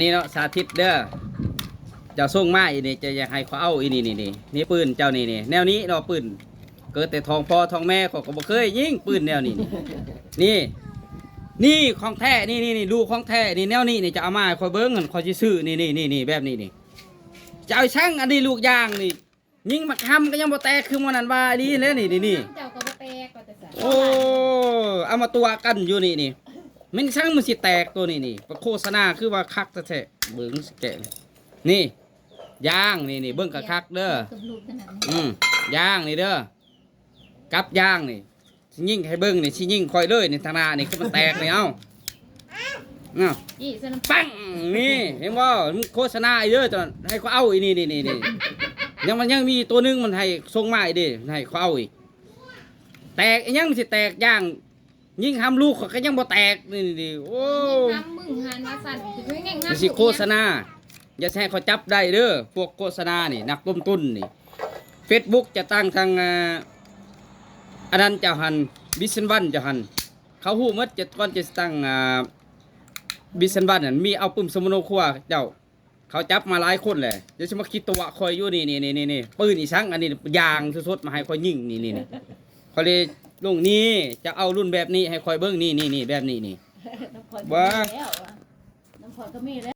นี่เนาะสาธิตเด้อเจ้าส่งมาอีนี่จะอยากให้เขาเอาอีนี่ปืนเจ้านี่แนวนี้เนาะปืนเกิดแต่ทองพ่อทองแม่ก็บ่เคยยิงปืนแนวนี้นี่ของแท้นี่ดูของแท้นี่แนวนี้นี่จะเอามาคอยเบิ้งคอยซื้อนี่แบบนี้นี่จะเอาช่างอันนี้ลูกยางนี่ยิงมาทำก็ยังบ่แตกคือมันนั่นว่าดีแล้วนี่เจ้าก็บ่แตกก็จะ โอ้เอามาตัวกันอยู่นี่มันช่างมันสิแตกตัวนี่โฆษณาคือว่าคักแท้ๆเบิ้งสแกนนี่ยางนี่เบิ้งคักเด้อย่างนี่เด้อกับย่างนี่ยิ่งให้เบิ้งนี่ชิยิ่งคอยเลยนี่ทางหน้านี่คือมันแตกนี่ปังนี่เห็นบ่โฆษณาเยอะจนให้เขาเอาอีนี่ยังมีตัวนึงมันให้ส่งมาอีดิให้เขาเอาอีกแตกยังมันสิแตกย่างยิ่งทำลูกก็ยังบ่แตกนี่โอ้ทำมึงหันมาสั่นคือง่ายๆสิโฆษณาอย่าให้เขาจับได้เด้อพวกโฆษณานี่นักต้มตุ้นนี่ Facebook จะตั้งทางอันนั้นเจ้าหันบิสเซนวันเจ้าหันเขาหู้มัดจะก่อนจะตั้งบิสเซนวันนั่นมีเอาปุ่มสมุนโนครัวเจ้าเขาจับมาหลายคนเลยเดี๋ยวจะมาคิดตัวคอยอยู่นี่ปืนอีสังอันนี้ยางสดๆมาให้คอยยิงนี่เขาเลยลงนี้จะเอารุ่นแบบนี้ให้คอยเบิ้งนี่แบบนี้นี่ว่าน้ำพอก็มีแล้ว